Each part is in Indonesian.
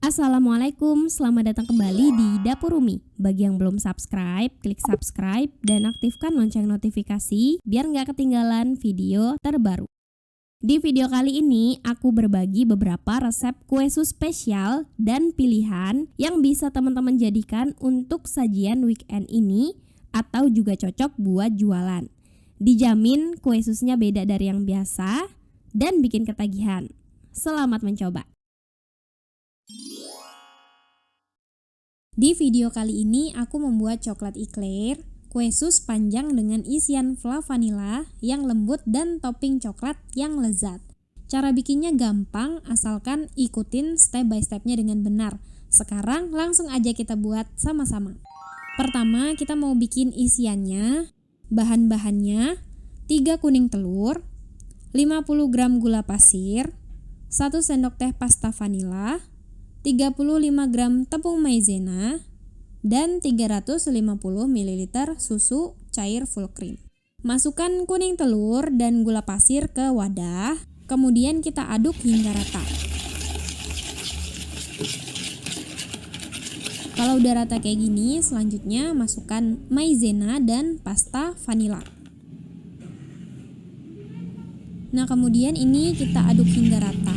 Assalamualaikum, selamat datang kembali di Dapur Umi. Bagi yang belum subscribe, klik subscribe dan aktifkan lonceng notifikasi biar nggak ketinggalan video terbaru. Di video kali ini, aku berbagi beberapa resep kue sus spesial dan pilihan yang bisa teman-teman jadikan untuk sajian weekend ini atau juga cocok buat jualan. Dijamin kue susnya beda dari yang biasa dan bikin ketagihan. Selamat mencoba. Di video kali ini aku membuat coklat eclair, kue sus panjang dengan isian fla vanila yang lembut dan topping coklat yang lezat. Cara bikinnya gampang asalkan ikutin step by stepnya dengan benar. Sekarang langsung aja kita buat sama-sama. Pertama kita mau bikin isiannya. Bahan-bahannya 3 kuning telur, 50 gram gula pasir, 1 sendok teh pasta vanila, 35 gram tepung maizena, dan 350 ml susu cair full cream. Masukkan kuning telur dan gula pasir ke wadah, kemudian kita aduk hingga rata. Kalau udah rata kayak gini, selanjutnya masukkan maizena dan pasta vanila. Nah, kemudian ini kita aduk hingga rata.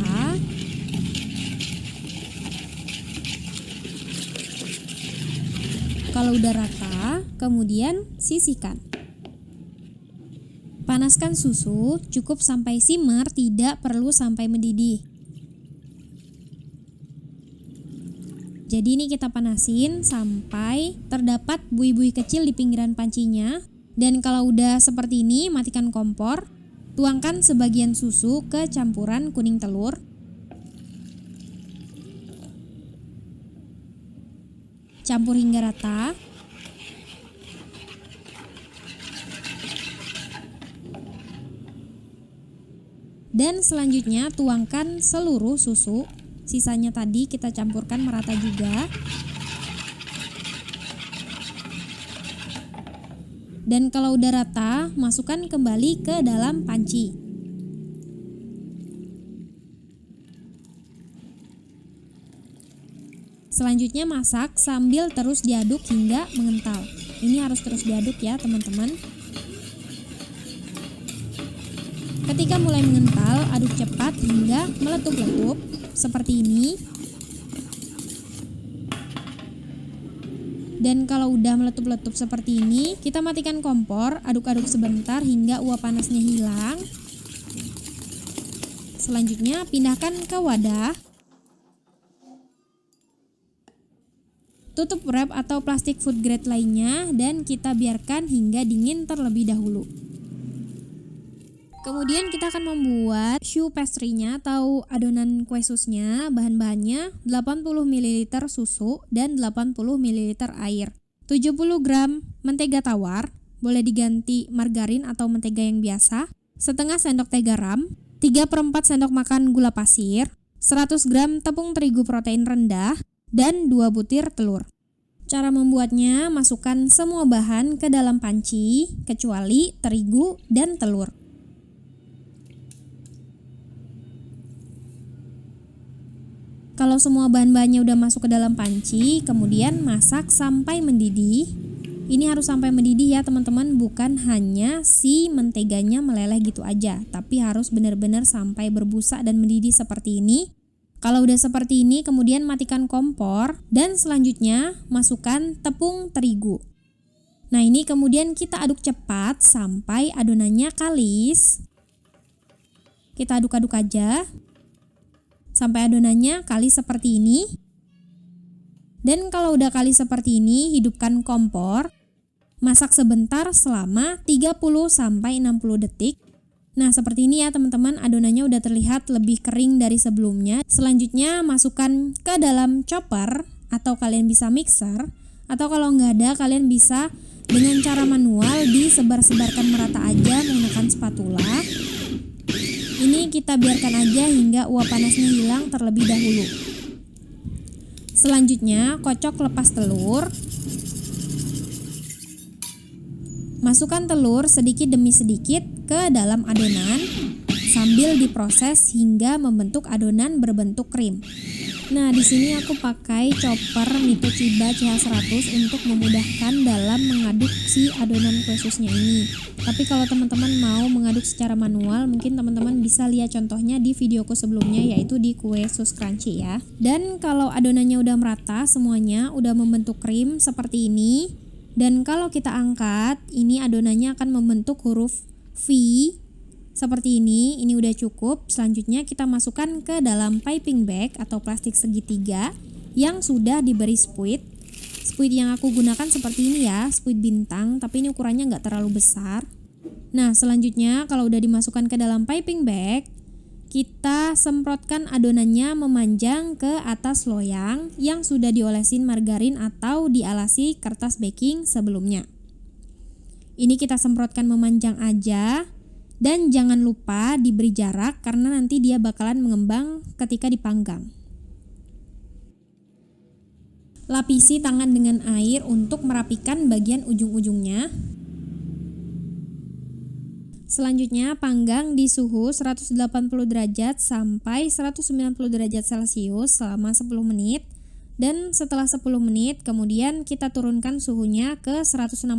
Kalau udah rata, kemudian sisihkan. Panaskan susu, cukup sampai simmer, tidak perlu sampai mendidih. Jadi ini kita panasin sampai terdapat buih-buih kecil di pinggiran pancinya. Dan kalau udah seperti ini, matikan kompor. Tuangkan sebagian susu ke campuran kuning telur. Campur hingga rata. Dan selanjutnya tuangkan seluruh susu. Sisanya tadi kita campurkan merata juga. Dan kalau udah rata, masukkan kembali ke dalam panci. Selanjutnya masak sambil terus diaduk hingga mengental. Ini harus terus diaduk ya teman-teman. Ketika mulai mengental, aduk cepat hingga meletup-letup seperti ini. Dan kalau udah meletup-letup seperti ini, kita matikan kompor, aduk-aduk sebentar hingga uap panasnya hilang. Selanjutnya pindahkan ke wadah. Tutup wrap atau plastik food grade lainnya dan kita biarkan hingga dingin terlebih dahulu. Kemudian kita akan membuat choux pastry-nya atau adonan kue susnya. Bahan-bahannya 80 ml susu dan 80 ml air. 70 gram mentega tawar, boleh diganti margarin atau mentega yang biasa. Setengah sendok teh garam, 3/4 sendok makan gula pasir, 100 gram tepung terigu protein rendah, dan 2 butir telur. Cara membuatnya, masukkan semua bahan ke dalam panci, kecuali terigu dan telur. Kalau semua bahan-bahannya udah masuk ke dalam panci, kemudian masak sampai mendidih. Ini harus sampai mendidih ya teman-teman, bukan hanya si menteganya meleleh gitu aja, tapi harus benar-benar sampai berbusa dan mendidih seperti ini. Kalau udah seperti ini, kemudian matikan kompor dan selanjutnya masukkan tepung terigu. Nah, ini kemudian kita aduk cepat sampai adonannya kalis. Kita aduk-aduk aja sampai adonannya kalis seperti ini. Dan kalau udah kalis seperti ini, hidupkan kompor. Masak sebentar selama 30-60 detik. Nah, seperti ini ya teman-teman, adonannya udah terlihat lebih kering dari sebelumnya. Selanjutnya masukkan ke dalam chopper atau kalian bisa mixer, atau kalau nggak ada kalian bisa dengan cara manual disebar-sebarkan merata aja menggunakan spatula. Ini kita biarkan aja hingga uap panasnya hilang terlebih dahulu. Selanjutnya kocok lepas telur. Masukkan telur sedikit demi sedikit ke dalam adonan sambil diproses hingga membentuk adonan berbentuk krim. Nah, di sini aku pakai chopper Mitochiba CH100 untuk memudahkan dalam mengaduk si adonan kue susnya ini. Tapi kalau teman-teman mau mengaduk secara manual, mungkin teman-teman bisa lihat contohnya di videoku sebelumnya, yaitu di kue sus crunchy ya. Dan kalau adonannya udah merata semuanya, udah membentuk krim seperti ini. Dan kalau kita angkat, ini adonannya akan membentuk huruf V seperti ini udah cukup. Selanjutnya kita masukkan ke dalam piping bag atau plastik segitiga yang sudah diberi spuit. Spuit yang aku gunakan seperti ini ya, spuit bintang, tapi ini ukurannya nggak terlalu besar. Nah, selanjutnya kalau udah dimasukkan ke dalam piping bag, kita semprotkan adonannya memanjang ke atas loyang yang sudah diolesin margarin atau dialasi kertas baking sebelumnya. Ini kita semprotkan memanjang aja. Dan jangan lupa diberi jarak karena nanti dia bakalan mengembang ketika dipanggang. Lapisi tangan dengan air untuk merapikan bagian ujung-ujungnya. Selanjutnya panggang di suhu 180 derajat sampai 190 derajat Celcius selama 10 menit. Dan setelah 10 menit kemudian kita turunkan suhunya ke 165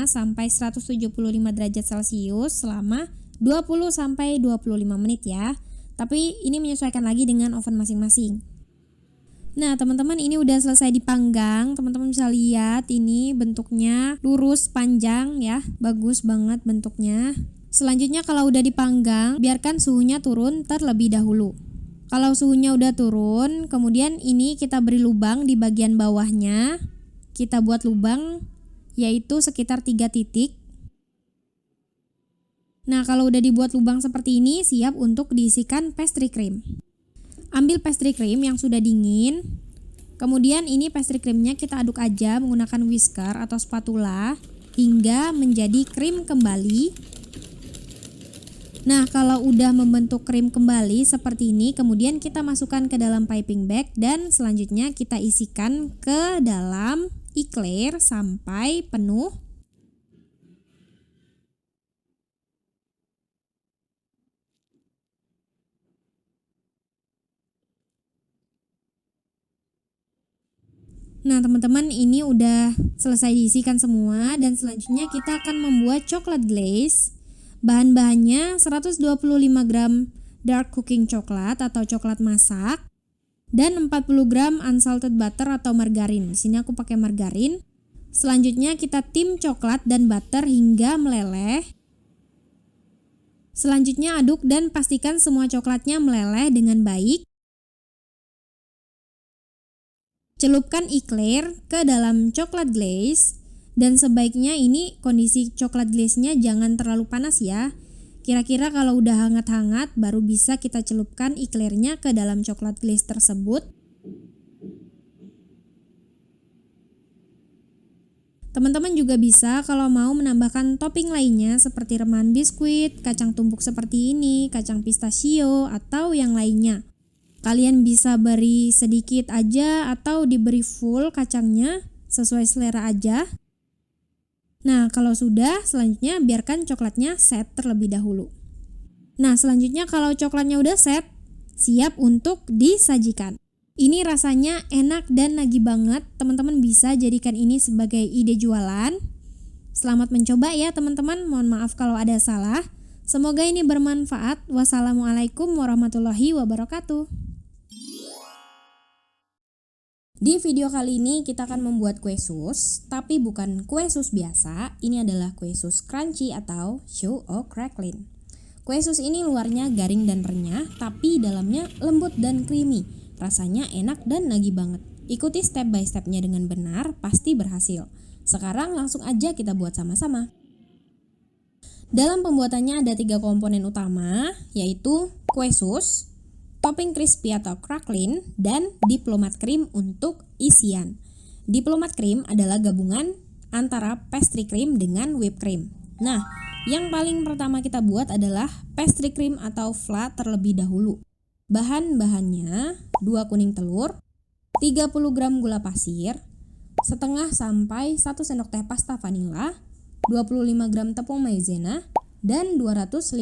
sampai 175 derajat Celcius selama 20 sampai 25 menit ya. Tapi ini menyesuaikan lagi dengan oven masing-masing. Nah, teman-teman, ini udah selesai dipanggang. Teman-teman bisa lihat ini bentuknya lurus panjang ya. Bagus banget bentuknya. Selanjutnya kalau udah dipanggang, biarkan suhunya turun terlebih dahulu. Kalau suhunya udah turun, kemudian ini kita beri lubang di bagian bawahnya. Kita buat lubang yaitu sekitar 3 titik. Nah, kalau udah dibuat lubang seperti ini, siap untuk diisikan pastry cream. Ambil pastry cream yang sudah dingin. Kemudian ini pastry creamnya kita aduk aja menggunakan whisker atau spatula hingga menjadi krim kembali. Nah, kalau udah membentuk krim kembali seperti ini, kemudian kita masukkan ke dalam piping bag dan selanjutnya kita isikan ke dalam eclair sampai penuh. Nah, teman-teman, ini udah selesai diisikan semua dan selanjutnya kita akan membuat coklat glaze. Bahan-bahannya 125 gram dark cooking coklat atau coklat masak dan 40 gram unsalted butter atau margarin. Di sini aku pakai margarin. Selanjutnya kita tim coklat dan butter hingga meleleh. Selanjutnya aduk dan pastikan semua coklatnya meleleh dengan baik. Celupkan eclair ke dalam coklat glaze. Dan sebaiknya ini kondisi coklat glaze-nya jangan terlalu panas ya. Kira-kira kalau udah hangat-hangat baru bisa kita celupkan eclair-nya ke dalam coklat glaze tersebut. Teman-teman juga bisa kalau mau menambahkan topping lainnya seperti remahan biskuit, kacang tumbuk seperti ini, kacang pistachio, atau yang lainnya. Kalian bisa beri sedikit aja atau diberi full kacangnya sesuai selera aja. Nah, kalau sudah, selanjutnya biarkan coklatnya set terlebih dahulu. Nah, selanjutnya kalau coklatnya udah set, siap untuk disajikan. Ini rasanya enak dan nagih banget. Teman-teman bisa jadikan ini sebagai ide jualan. Selamat mencoba ya teman-teman. Mohon maaf kalau ada salah. Semoga ini bermanfaat. Wassalamualaikum warahmatullahi wabarakatuh. Di video kali ini kita akan membuat kue sus, tapi bukan kue sus biasa. Ini adalah kue sus crunchy atau choux au crackling. Kue sus ini luarnya garing dan renyah, tapi dalamnya lembut dan creamy. Rasanya enak dan nagih banget. Ikuti step by stepnya dengan benar, pasti berhasil. Sekarang langsung aja kita buat sama-sama. Dalam pembuatannya ada 3 komponen utama, yaitu kue sus, topping crispy atau crackling, dan diplomat cream untuk isian. Diplomat cream adalah gabungan antara pastry cream dengan whipped cream. Nah, yang paling pertama kita buat adalah pastry cream atau flat terlebih dahulu. Bahan-bahannya 2 kuning telur, 30 gram gula pasir, setengah sampai 1 sendok teh pasta vanila, 25 gram tepung maizena, dan 250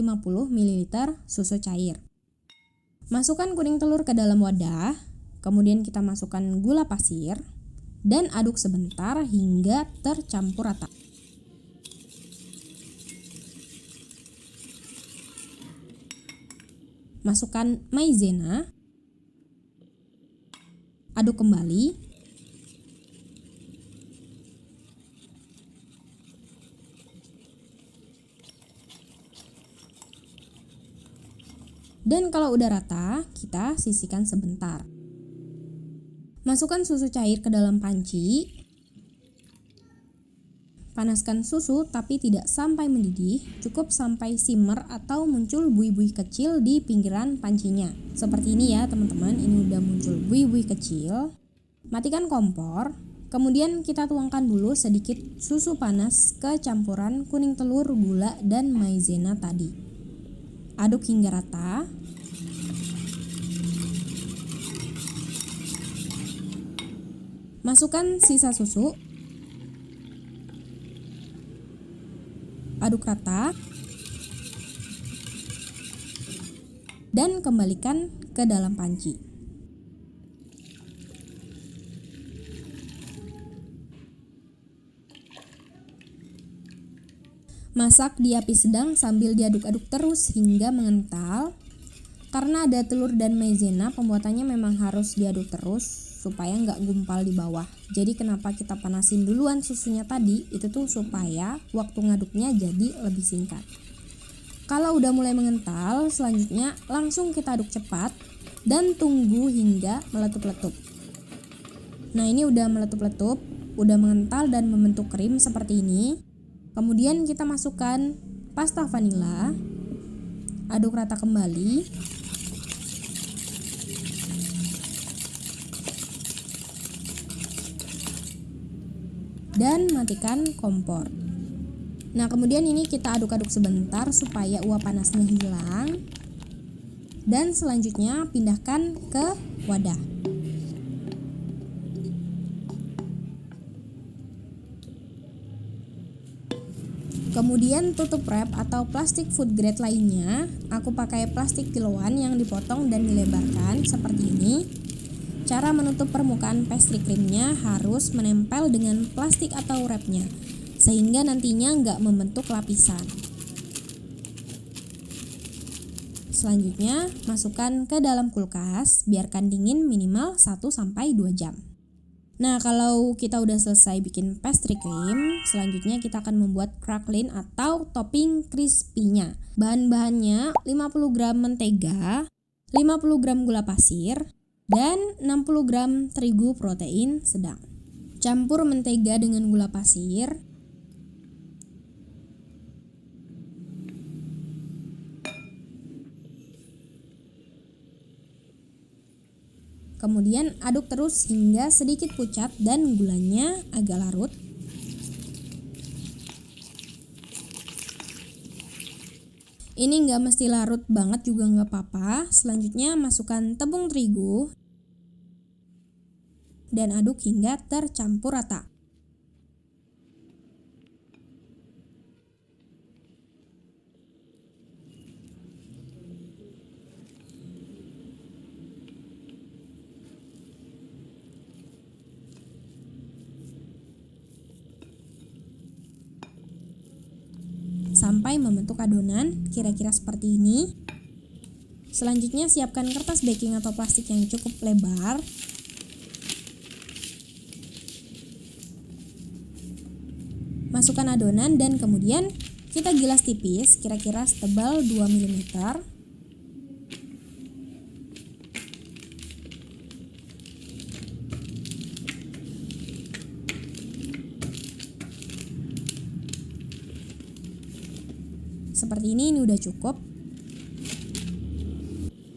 ml susu cair. Masukkan kuning telur ke dalam wadah, Kemudian kita masukkan gula pasir dan aduk sebentar hingga tercampur rata. Masukkan maizena, aduk kembali. Dan kalau udah rata, kita sisihkan sebentar. Masukkan susu cair ke dalam panci. Panaskan susu tapi tidak sampai mendidih, cukup sampai simmer atau muncul buih-buih kecil di pinggiran pancinya. Seperti ini ya teman-teman, ini udah muncul buih-buih kecil. Matikan kompor, kemudian kita tuangkan dulu sedikit susu panas ke campuran kuning telur, gula, dan maizena tadi. Aduk hingga rata. Masukkan sisa susu. Aduk rata. Dan kembalikan ke dalam panci. Masak di api sedang sambil diaduk-aduk terus hingga mengental. Karena ada telur dan maizena, pembuatannya memang harus diaduk terus supaya nggak gumpal di bawah. Jadi kenapa kita panasin duluan susunya tadi, itu tuh supaya waktu ngaduknya jadi lebih singkat. Kalau udah mulai mengental, selanjutnya langsung kita aduk cepat dan tunggu hingga meletup-letup. Nah ini udah meletup-letup, udah mengental dan membentuk krim seperti ini. Kemudian kita masukkan pasta vanila, aduk rata kembali. Dan matikan kompor. Nah kemudian ini kita aduk-aduk sebentar supaya uap panasnya hilang. Dan selanjutnya pindahkan ke wadah. Kemudian tutup wrap atau plastik food grade lainnya. Aku pakai plastik kiloan yang dipotong dan dilebarkan seperti ini. Cara menutup permukaan pastry creamnya harus menempel dengan plastik atau wrapnya, sehingga nantinya nggak membentuk lapisan. Selanjutnya, masukkan ke dalam kulkas, biarkan dingin minimal 1-2 jam. Nah, kalau kita udah selesai bikin pastry cream, selanjutnya kita akan membuat crackling atau topping crispy-nya. Bahan-bahannya 50 gram mentega, 50 gram gula pasir, dan 60 gram terigu protein sedang. Campur mentega dengan gula pasir. Kemudian aduk terus hingga sedikit pucat dan gulanya agak larut. Ini nggak mesti larut banget juga nggak apa-apa. Selanjutnya masukkan tepung terigu dan aduk hingga tercampur rata. Sampai membentuk adonan kira-kira seperti ini. Selanjutnya siapkan kertas baking atau plastik yang cukup lebar. Masukkan adonan dan kemudian kita gilas tipis kira-kira setebal 2 mm. Seperti ini udah cukup.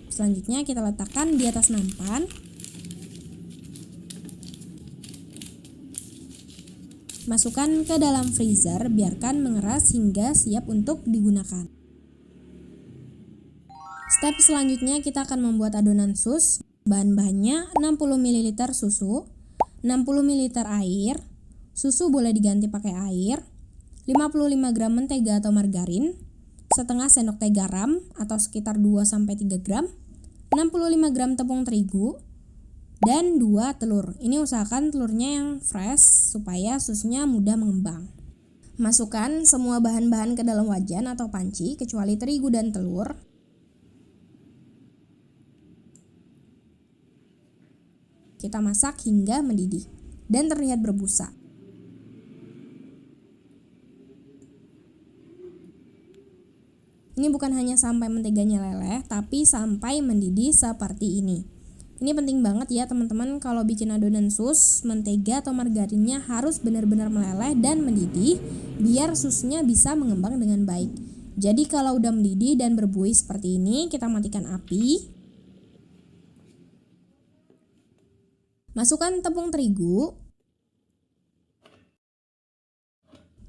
Selanjutnya kita letakkan di atas nampan. Masukkan ke dalam freezer, biarkan mengeras hingga siap untuk digunakan. Step selanjutnya kita akan membuat adonan sus. Bahan-bahannya 60 ml susu, 60 ml air, susu boleh diganti pakai air, 55 gram mentega atau margarin, setengah sendok teh garam atau sekitar 2-3 gram, 65 gram tepung terigu, dan 2 telur. Ini usahakan telurnya yang fresh supaya susnya mudah mengembang. Masukkan semua bahan-bahan ke dalam wajan atau panci kecuali terigu dan telur. Kita masak hingga mendidih dan terlihat berbusa. Ini bukan hanya sampai menteganya meleleh, tapi sampai mendidih seperti ini. Ini penting banget ya teman-teman, kalau bikin adonan sus, mentega atau margarinnya harus benar-benar meleleh dan mendidih biar susnya bisa mengembang dengan baik. Jadi kalau udah mendidih dan berbuih seperti ini, kita matikan api. Masukkan tepung terigu.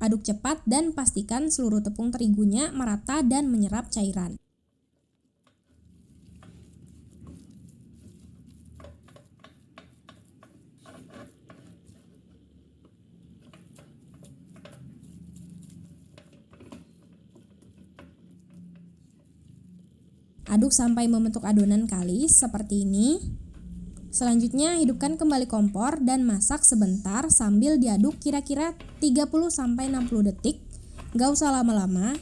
Aduk cepat dan pastikan seluruh tepung terigunya merata dan menyerap cairan. Aduk sampai membentuk adonan kalis seperti ini. Selanjutnya hidupkan kembali kompor dan masak sebentar sambil diaduk kira-kira 30-60 detik. Gak usah lama-lama.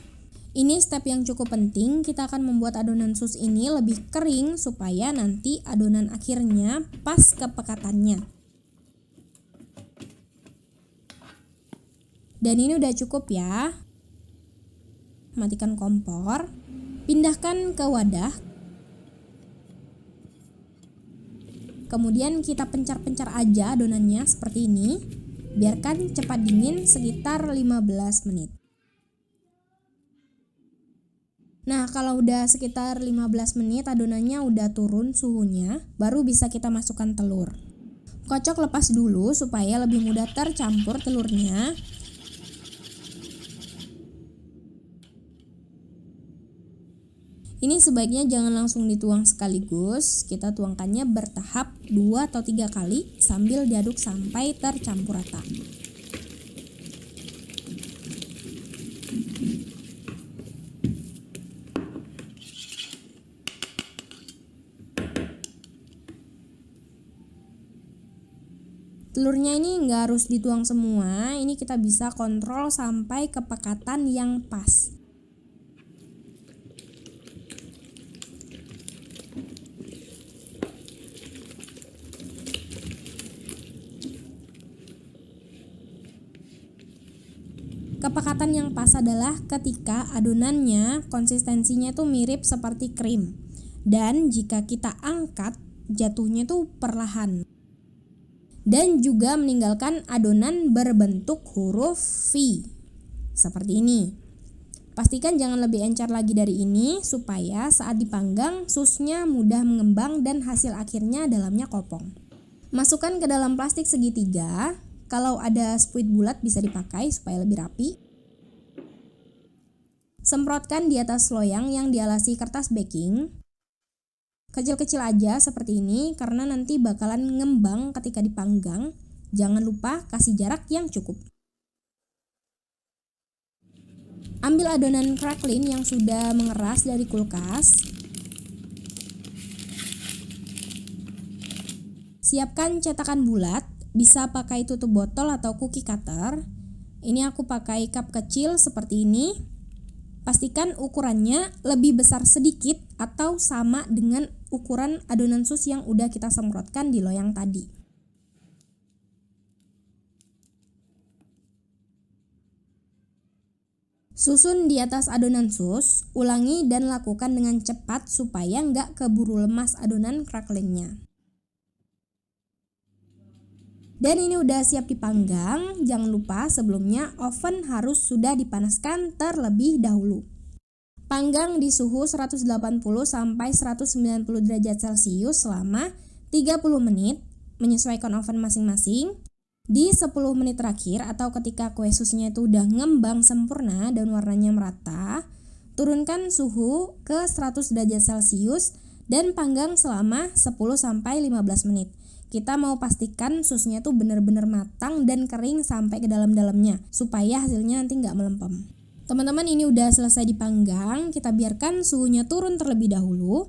Ini step yang cukup penting, kita akan membuat adonan sus ini lebih kering supaya nanti adonan akhirnya pas kepekatannya. Dan ini udah cukup ya. Matikan kompor, pindahkan ke wadah. Kemudian kita pencar-pencar aja adonannya seperti ini. Biarkan cepat dingin sekitar 15 menit. Nah, kalau udah sekitar 15 menit adonannya udah turun suhunya, baru bisa kita masukkan telur. Kocok lepas dulu supaya lebih mudah tercampur telurnya. Ini sebaiknya jangan langsung dituang sekaligus, kita tuangkannya bertahap 2 atau 3 kali sambil diaduk sampai tercampur rata. Telurnya ini nggak harus dituang semua, ini kita bisa kontrol sampai kepekatan yang pas. Kepekatan yang pas adalah ketika adonannya konsistensinya itu mirip seperti krim. Dan jika kita angkat, jatuhnya itu perlahan. Dan juga meninggalkan adonan berbentuk huruf V. Seperti ini. Pastikan jangan lebih encer lagi dari ini supaya saat dipanggang susnya mudah mengembang dan hasil akhirnya dalamnya kopong. Masukkan ke dalam plastik segitiga. Kalau ada spuit bulat bisa dipakai supaya lebih rapi. Semprotkan di atas loyang yang dialasi kertas baking. Kecil-kecil aja seperti ini karena nanti bakalan ngembang ketika dipanggang. Jangan lupa kasih jarak yang cukup. Ambil adonan crackling yang sudah mengeras dari kulkas. Siapkan cetakan bulat. Bisa pakai tutup botol atau cookie cutter. Ini aku pakai cup kecil seperti ini. Pastikan ukurannya lebih besar sedikit atau sama dengan ukuran adonan sus yang udah kita semprotkan di loyang tadi. Susun di atas adonan sus, ulangi dan lakukan dengan cepat supaya nggak keburu lemas adonan cracklingnya. Dan ini udah siap dipanggang. Jangan lupa sebelumnya oven harus sudah dipanaskan terlebih dahulu. Panggang di suhu 180 sampai 190 derajat Celcius selama 30 menit, menyesuaikan oven masing-masing. Di 10 menit terakhir atau ketika kue susnya itu udah ngembang sempurna dan warnanya merata, turunkan suhu ke 100 derajat Celcius dan panggang selama 10 sampai 15 menit. Kita mau pastikan susnya tuh benar-benar matang dan kering sampai ke dalam-dalamnya supaya hasilnya nanti nggak melempem. Teman-teman, ini udah selesai dipanggang, kita biarkan suhunya turun terlebih dahulu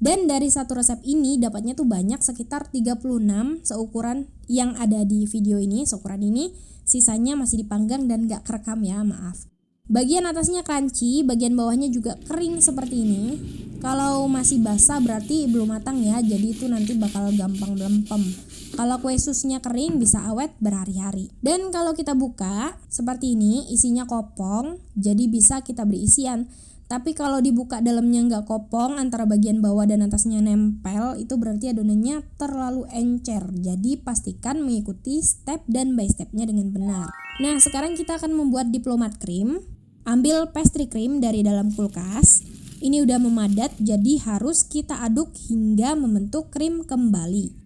Dan dari satu resep ini dapatnya tuh banyak, sekitar 36 seukuran yang ada di video ini, seukuran ini. Sisanya masih dipanggang dan gak kerekam ya, maaf. Bagian atasnya crunchy, bagian bawahnya juga kering seperti ini. Kalau masih basah berarti belum matang ya, jadi itu nanti bakal gampang melempem. Kalau kue susnya kering bisa awet berhari-hari. Dan kalau kita buka seperti ini, isinya kopong, jadi bisa kita beri isian. Tapi kalau dibuka dalamnya nggak kopong, antara bagian bawah dan atasnya nempel, itu berarti adonannya terlalu encer. Jadi pastikan mengikuti step dan by stepnya dengan benar. Nah, sekarang kita akan membuat diplomat cream. Ambil pastry cream dari dalam kulkas. Ini udah memadat, jadi harus kita aduk hingga membentuk krim kembali.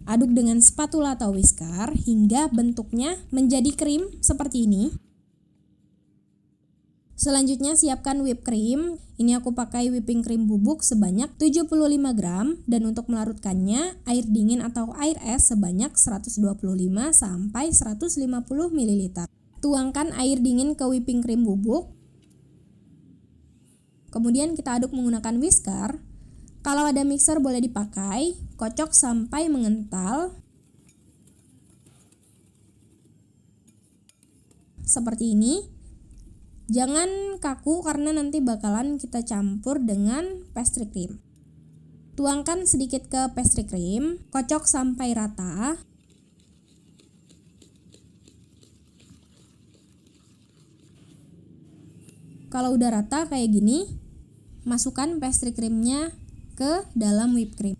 Aduk dengan spatula atau whisker hingga bentuknya menjadi krim seperti ini. Selanjutnya siapkan whipped cream. Ini aku pakai whipping cream bubuk sebanyak 75 gram dan untuk melarutkannya air dingin atau air es sebanyak 125 sampai 150 ml. Tuangkan air dingin ke whipping cream bubuk. Kemudian kita aduk menggunakan whisker. Kalau ada mixer boleh dipakai, kocok sampai mengental. Seperti ini. Jangan kaku karena nanti bakalan kita campur dengan pastry cream. Tuangkan sedikit ke pastry cream, kocok sampai rata. Kalau udah rata kayak gini, masukkan pastry creamnya ke dalam whipped cream.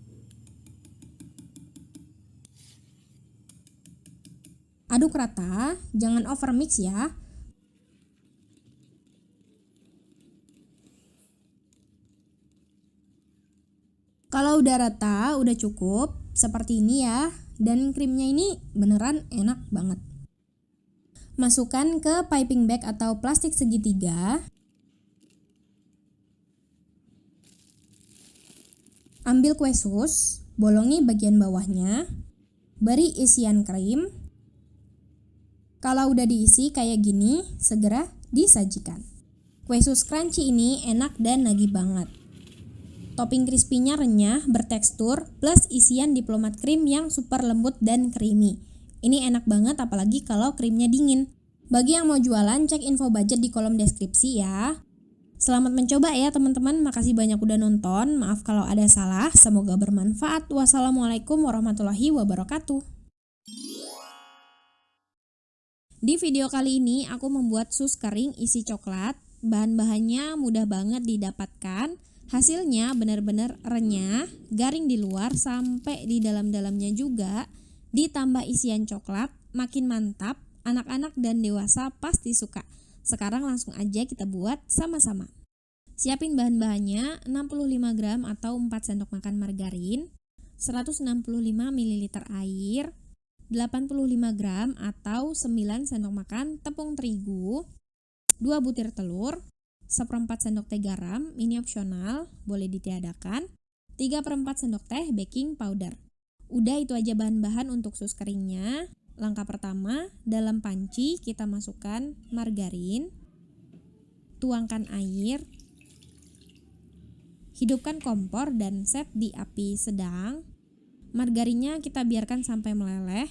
Aduk rata, jangan over mix ya. Kalau udah rata, udah cukup, seperti ini ya. Dan krimnya ini beneran enak banget. Masukkan ke piping bag atau plastik segitiga. Ambil kue sus, bolongi bagian bawahnya, beri isian krim. Kalau udah diisi kayak gini, segera disajikan. Kue sus crunchy ini enak dan nagih banget. Topping crispy-nya renyah, bertekstur, plus isian diplomat krim yang super lembut dan creamy. Ini enak banget apalagi kalau krimnya dingin. Bagi yang mau jualan, cek info budget di kolom deskripsi ya. Selamat mencoba ya teman-teman, makasih banyak udah nonton. Maaf kalau ada salah, semoga bermanfaat. Wassalamualaikum warahmatullahi wabarakatuh. Di video kali ini aku membuat sus kering isi coklat. Bahan-bahannya mudah banget didapatkan. Hasilnya benar-benar renyah, garing di luar sampai di dalam-dalamnya juga. Ditambah isian coklat, makin mantap. Anak-anak dan dewasa pasti suka. Sekarang langsung aja kita buat sama-sama. Siapin bahan-bahannya, 65 gram atau 4 sendok makan margarin, 165 ml air, 85 gram atau 9 sendok makan tepung terigu, 2 butir telur, 1/4 sendok teh garam, ini opsional, boleh ditiadakan, 3/4 sendok teh baking powder. Udah itu aja bahan-bahan untuk sus keringnya. Langkah pertama, dalam panci kita masukkan margarin, tuangkan air, hidupkan kompor dan set di api sedang. Margarinnya kita biarkan sampai meleleh.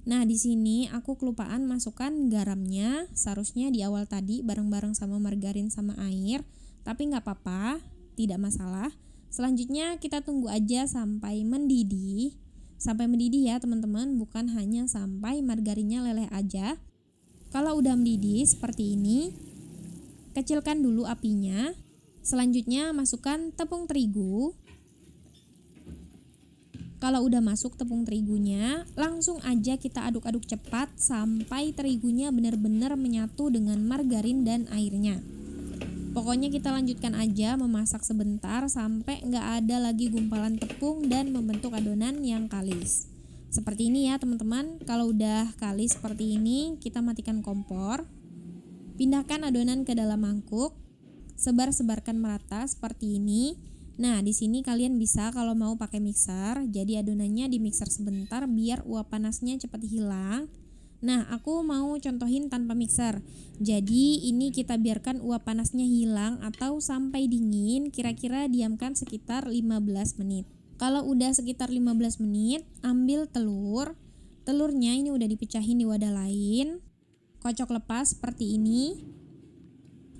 Nah, di sini aku kelupaan masukkan garamnya, seharusnya di awal tadi bareng-bareng sama margarin sama air, tapi nggak apa-apa, tidak masalah. Selanjutnya kita tunggu aja sampai mendidih. Sampai mendidih ya teman-teman, bukan hanya sampai margarinnya leleh aja. Kalau udah mendidih seperti ini, kecilkan dulu apinya. Selanjutnya masukkan tepung terigu. Kalau udah masuk tepung terigunya, langsung aja kita aduk-aduk cepat sampai terigunya benar-benar menyatu dengan margarin dan airnya. Pokoknya kita lanjutkan aja memasak sebentar sampai nggak ada lagi gumpalan tepung dan membentuk adonan yang kalis. Seperti ini ya teman-teman. Kalau udah kalis seperti ini, kita matikan kompor. Pindahkan adonan ke dalam mangkuk. Sebar-sebarkan merata seperti ini. Nah, di sini kalian bisa kalau mau pakai mixer, jadi adonannya di mixer sebentar biar uap panasnya cepat hilang. Nah, aku mau contohin tanpa mixer. Jadi, ini kita biarkan uap panasnya hilang atau sampai dingin, kira-kira diamkan sekitar 15 menit. Kalau udah sekitar 15 menit, ambil telur. Telurnya ini udah dipecahin di wadah lain. Kocok lepas seperti ini.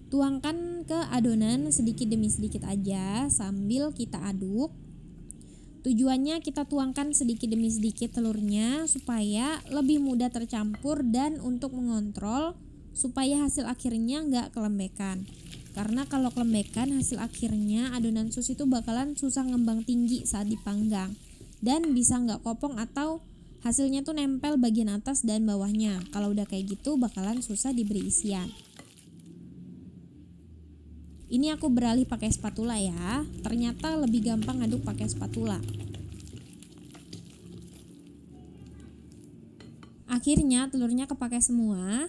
Tuangkan ke adonan sedikit demi sedikit aja sambil kita aduk. Tujuannya kita tuangkan sedikit demi sedikit telurnya supaya lebih mudah tercampur dan untuk mengontrol supaya hasil akhirnya nggak kelembekan. Karena kalau kelembekan hasil akhirnya adonan sus itu bakalan susah ngembang tinggi saat dipanggang dan bisa nggak kopong atau hasilnya tuh nempel bagian atas dan bawahnya. Kalau udah kayak gitu bakalan susah diberi isian. Ini aku beralih pakai spatula ya. Ternyata lebih gampang aduk pakai spatula. Akhirnya telurnya kepakai semua.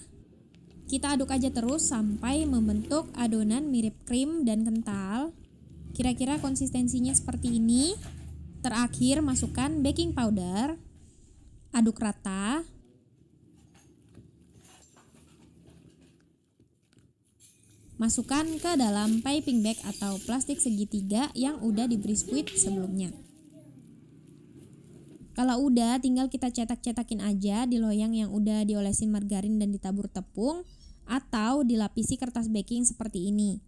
Kita aduk aja terus sampai membentuk adonan mirip krim dan kental. Kira-kira konsistensinya seperti ini. Terakhir masukkan baking powder. Aduk rata. Masukkan ke dalam piping bag atau plastik segitiga yang udah diberi squid sebelumnya. Kalau udah, tinggal kita cetak-cetakin aja di loyang yang udah diolesin margarin dan ditabur tepung atau dilapisi kertas baking seperti ini.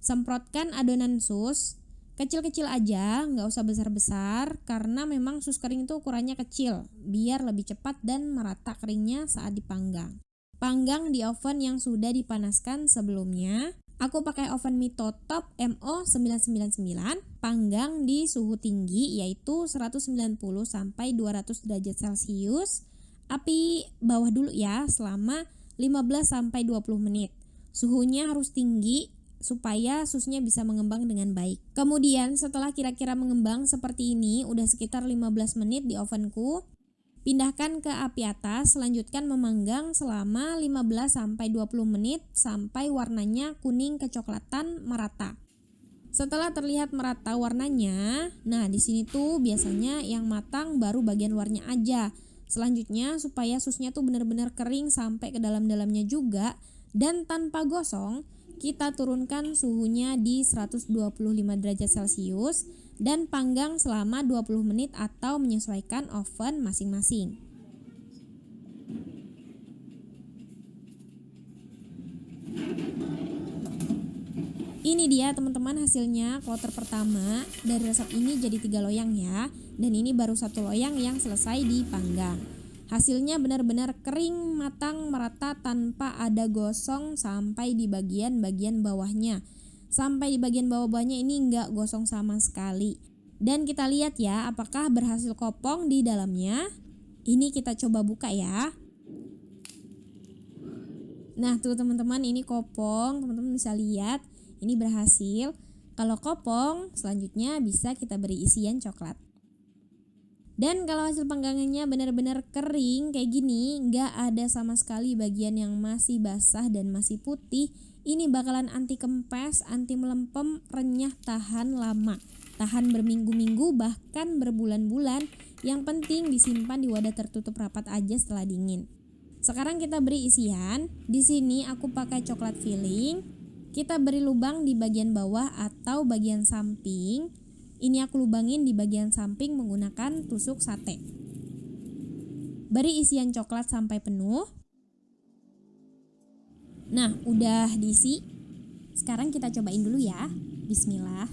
Semprotkan adonan sus, kecil-kecil aja, nggak usah besar-besar karena memang sus kering itu ukurannya kecil, biar lebih cepat dan merata keringnya saat dipanggang. Panggang di oven yang sudah dipanaskan sebelumnya. Aku pakai oven Mito Top MO999, panggang di suhu tinggi yaitu 190 sampai 200 derajat Celcius. Api bawah dulu ya selama 15 sampai 20 menit. Suhunya harus tinggi supaya susnya bisa mengembang dengan baik. Kemudian setelah kira-kira mengembang seperti ini, udah sekitar 15 menit di ovenku. Pindahkan ke api atas, lanjutkan memanggang selama 15 sampai 20 menit sampai warnanya kuning kecoklatan merata. Setelah terlihat merata warnanya, nah di sini tuh biasanya yang matang baru bagian luarnya aja. Selanjutnya supaya susnya tuh benar-benar kering sampai ke dalam-dalamnya juga dan tanpa gosong, kita turunkan suhunya di 125 derajat Celcius dan panggang selama 20 menit atau menyesuaikan oven masing-masing. Ini dia teman-teman hasilnya kloter pertama. Dari resep ini jadi 3 loyang ya. Dan ini baru 1 loyang yang selesai dipanggang. Hasilnya benar-benar kering, matang, merata tanpa ada gosong sampai di bagian-bagian bawahnya. Sampai di bagian bawah-bawahnya ini enggak gosong sama sekali. Dan kita lihat ya apakah berhasil kopong di dalamnya. Ini kita coba buka ya. Nah tuh teman-teman, ini kopong, teman-teman bisa lihat. Ini berhasil. Kalau kopong, selanjutnya bisa kita beri isian coklat. Dan kalau hasil panggangannya benar-benar kering kayak gini, nggak ada sama sekali bagian yang masih basah dan masih putih, ini bakalan anti kempes, anti melempem, renyah, tahan lama, tahan berminggu-minggu bahkan berbulan-bulan. Yang penting disimpan di wadah tertutup rapat aja setelah dingin. Sekarang kita beri isian. Di sini aku pakai coklat filling. Kita beri lubang di bagian bawah atau bagian samping. Ini aku lubangin di bagian samping menggunakan tusuk sate. Beri isian coklat sampai penuh. Nah, udah diisi. Sekarang kita cobain dulu ya. Bismillah.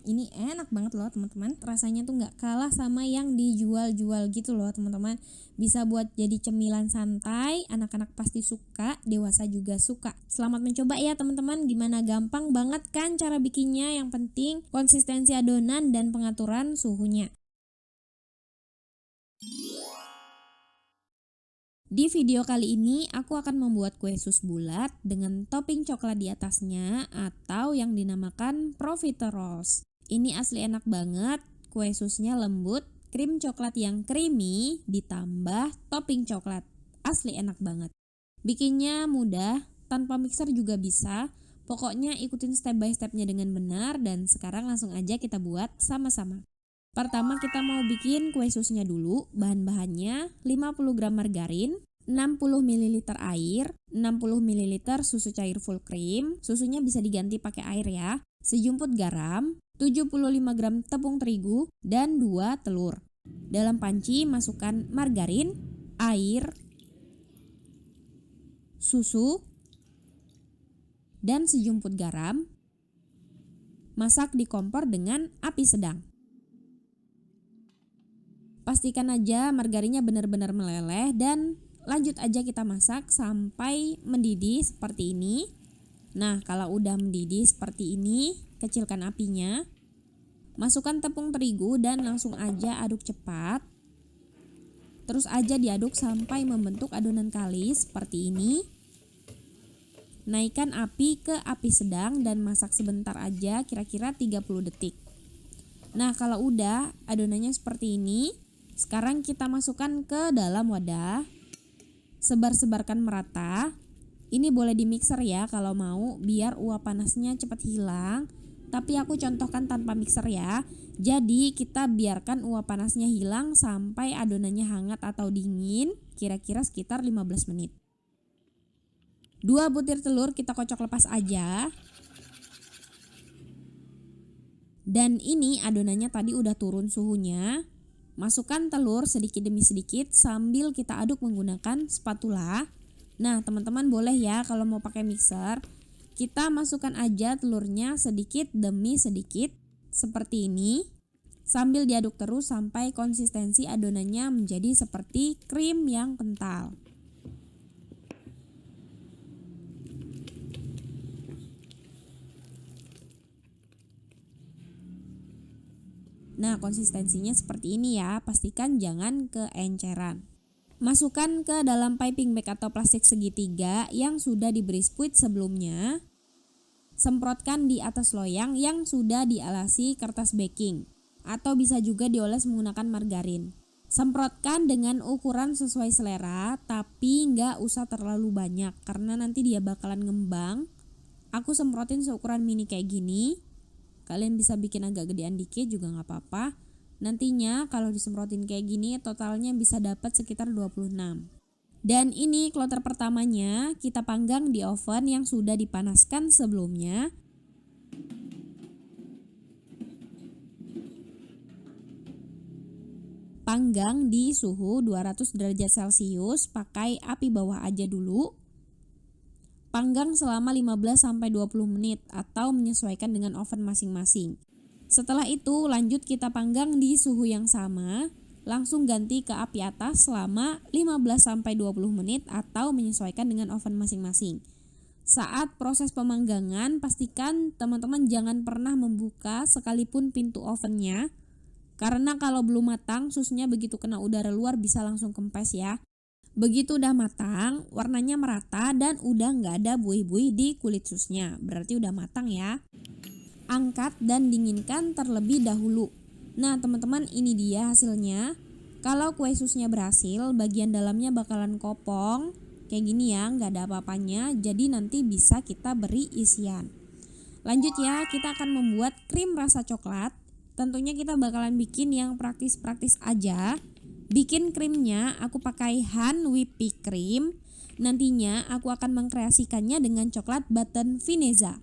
Ini enak banget loh teman-teman. Rasanya tuh nggak kalah sama yang dijual-jual gitu loh teman-teman. Bisa buat jadi cemilan santai, anak-anak pasti suka, dewasa juga suka. Selamat mencoba ya teman-teman. Gimana, gampang banget kan cara bikinnya? Yang penting konsistensi adonan dan pengaturan suhunya. Di video kali ini aku akan membuat kue sus bulat dengan topping coklat di atasnya atau yang dinamakan profiteroles. Ini asli enak banget, kue susnya lembut, krim coklat yang creamy ditambah topping coklat. Asli enak banget. Bikinnya mudah, tanpa mixer juga bisa. Pokoknya ikutin step by stepnya dengan benar dan sekarang langsung aja kita buat sama-sama. Pertama kita mau bikin kue susnya dulu. Bahan-bahannya 50 gram margarin, 60 ml air, 60 ml susu cair full cream, susunya bisa diganti pakai air ya, sejumput garam, 75 gram tepung terigu, dan 2 telur. Dalam panci masukkan margarin, air, susu, dan sejumput garam. Masak di kompor dengan api sedang. Pastikan aja margarinnya benar-benar meleleh dan lanjut aja kita masak sampai mendidih seperti ini. Nah, kalau udah mendidih seperti ini, kecilkan apinya. Masukkan tepung terigu dan langsung aja aduk cepat. Terus aja diaduk sampai membentuk adonan kalis seperti ini. Naikkan api ke api sedang dan masak sebentar aja, kira-kira 30 detik. Nah, kalau udah adonannya seperti ini, sekarang kita masukkan ke dalam wadah. Sebar-sebarkan merata. Ini boleh di mixer ya kalau mau, biar uap panasnya cepat hilang. Tapi aku contohkan tanpa mixer ya. Jadi kita biarkan uap panasnya hilang sampai adonannya hangat atau dingin, kira-kira sekitar 15 menit. 2 butir telur kita kocok lepas aja. Dan ini adonannya tadi udah turun suhunya. Masukkan telur sedikit demi sedikit sambil kita aduk menggunakan spatula. Nah, teman-teman boleh ya kalau mau pakai mixer, kita masukkan aja telurnya sedikit demi sedikit seperti ini. Sambil diaduk terus sampai konsistensi adonannya menjadi seperti krim yang kental. Nah, konsistensinya seperti ini ya, pastikan jangan keenceran. Masukkan ke dalam piping bag atau plastik segitiga yang sudah diberi spuit sebelumnya. Semprotkan di atas loyang yang sudah dialasi kertas baking, atau bisa juga dioles menggunakan margarin. Semprotkan dengan ukuran sesuai selera, tapi nggak usah terlalu banyak karena nanti dia bakalan ngembang. Aku semprotin seukuran mini kayak gini. Kalian bisa bikin agak gedean dikit juga gak apa-apa. Nantinya kalau disemprotin kayak gini totalnya bisa dapat sekitar 26. Dan ini kloter pertamanya kita panggang di oven yang sudah dipanaskan sebelumnya. Panggang di suhu 200 derajat Celcius, pakai api bawah aja dulu. Panggang selama 15-20 menit atau menyesuaikan dengan oven masing-masing. Setelah itu lanjut kita panggang di suhu yang sama, langsung ganti ke api atas selama 15-20 menit atau menyesuaikan dengan oven masing-masing. Saat proses pemanggangan, pastikan teman-teman jangan pernah membuka sekalipun pintu ovennya, karena kalau belum matang susnya begitu kena udara luar bisa langsung kempes ya. Begitu udah matang, warnanya merata dan udah nggak ada buih-buih di kulit susnya, berarti udah matang ya. Angkat dan dinginkan terlebih dahulu. Nah teman-teman, ini dia hasilnya. Kalau kue susnya berhasil, bagian dalamnya bakalan kopong kayak gini ya, nggak ada apa-apanya, jadi nanti bisa kita beri isian. Lanjut ya, kita akan membuat krim rasa coklat. Tentunya kita bakalan bikin yang praktis-praktis aja. Bikin krimnya aku pakai hand whipping cream. Nantinya aku akan mengkreasikannya dengan coklat Button Finezza.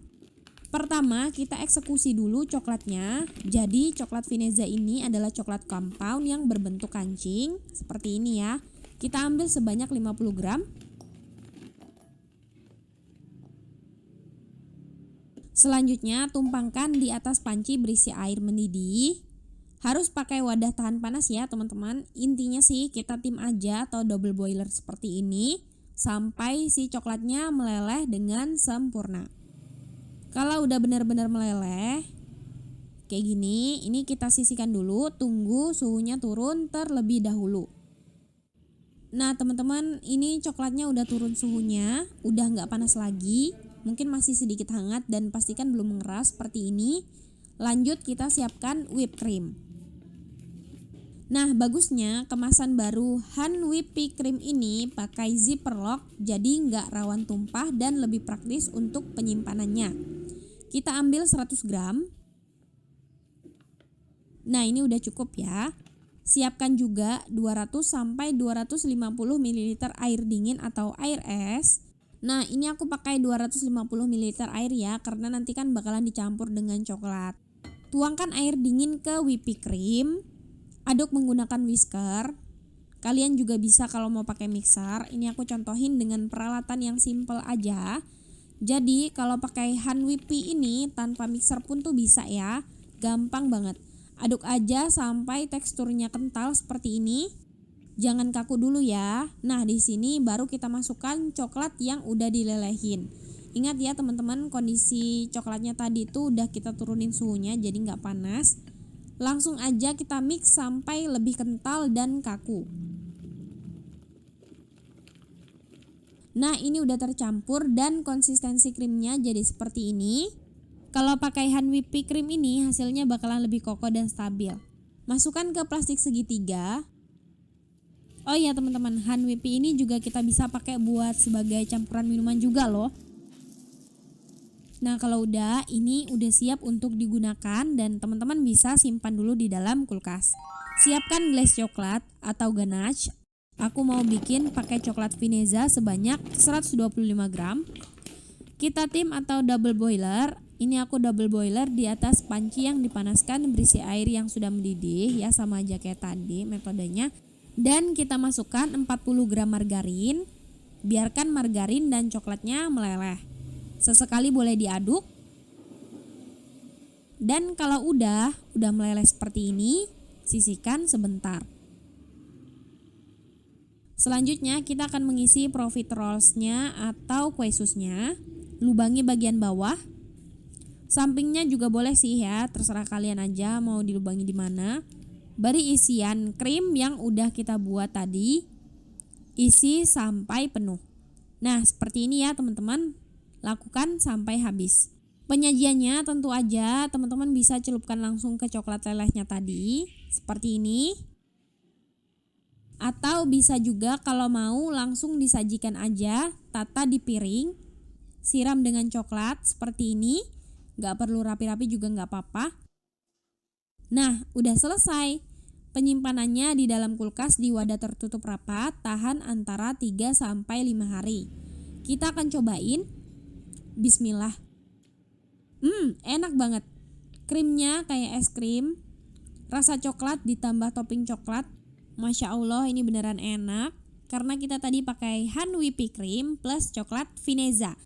Pertama kita eksekusi dulu coklatnya. Jadi coklat Finezza ini adalah coklat compound yang berbentuk kancing seperti ini ya. Kita ambil sebanyak 50 gram. Selanjutnya tumpangkan di atas panci berisi air mendidih. Harus pakai wadah tahan panas ya teman-teman. Intinya sih kita tim aja atau double boiler seperti ini sampai si coklatnya meleleh dengan sempurna. Kalau udah benar-benar meleleh kayak gini, ini kita sisihkan dulu, tunggu suhunya turun terlebih dahulu. Nah teman-teman, ini coklatnya udah turun suhunya, udah nggak panas lagi, mungkin masih sedikit hangat dan pastikan belum mengeras seperti ini. Lanjut kita siapkan whipped cream. Nah bagusnya kemasan baru hand whipping cream ini pakai zipper lock, jadi nggak rawan tumpah dan lebih praktis untuk penyimpanannya. Kita ambil 100 gram. Nah, ini udah cukup ya. Siapkan juga 200 sampai 250 ml air dingin atau air es. Nah, ini aku pakai 250 ml air ya, karena nanti kan bakalan dicampur dengan coklat. Tuangkan air dingin ke whipping cream. Aduk menggunakan whisker. Kalian juga bisa kalau mau pakai mixer. Ini aku contohin dengan peralatan yang simple aja. Jadi kalau pakai hand whippy ini tanpa mixer pun tuh bisa ya. Gampang banget. Aduk aja sampai teksturnya kental seperti ini. Jangan kaku dulu ya. Nah, di sini baru kita masukkan coklat yang udah dilelehin. Ingat ya teman-teman, kondisi coklatnya tadi tuh udah kita turunin suhunya jadi nggak panas. Langsung aja kita mix sampai lebih kental dan kaku. Nah, ini udah tercampur dan konsistensi krimnya jadi seperti ini. Kalau pakai hand whipping cream ini hasilnya bakalan lebih kokoh dan stabil. Masukkan ke plastik segitiga. Oh iya teman-teman, hand whipping ini juga kita bisa pakai buat sebagai campuran minuman juga loh. Nah, kalau udah, ini udah siap untuk digunakan dan teman-teman bisa simpan dulu di dalam kulkas. Siapkan gelas coklat atau ganache. Aku mau bikin pakai coklat Fineza sebanyak 125 gram. Kita tim atau double boiler. Ini aku double boiler di atas panci yang dipanaskan berisi air yang sudah mendidih ya, sama aja kayak tadi metodenya. Dan kita masukkan 40 gram margarin. Biarkan margarin dan coklatnya meleleh. Sesekali boleh diaduk. Dan kalau udah meleleh seperti ini, sisihkan sebentar. Selanjutnya kita akan mengisi profiteroles-nya atau kue susnya. Lubangi bagian bawah. Sampingnya juga boleh sih ya, terserah kalian aja mau dilubangi di mana. Beri isian krim yang udah kita buat tadi. Isi sampai penuh. Nah, seperti ini ya teman-teman. Lakukan sampai habis. Penyajiannya tentu aja teman-teman bisa celupkan langsung ke coklat lelehnya tadi, seperti ini. Atau bisa juga kalau mau langsung disajikan aja, tata di piring, siram dengan coklat seperti ini. Gak perlu rapi-rapi juga gak apa-apa. Nah, udah selesai. Penyimpanannya di dalam kulkas di wadah tertutup rapat, tahan antara 3-5 hari. Kita akan cobain. Bismillah. Enak banget. Krimnya kayak es krim. Rasa coklat ditambah topping coklat. Masya Allah, ini beneran enak. Karena kita tadi pakai hand whipping cream plus coklat Fineza.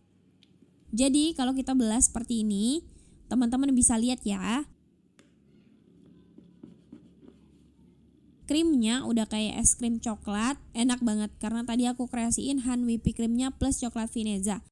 Jadi kalau kita belah seperti ini, teman-teman bisa lihat ya. Krimnya udah kayak es krim coklat, enak banget karena tadi aku kreasiin hand whipping creamnya plus coklat Fineza.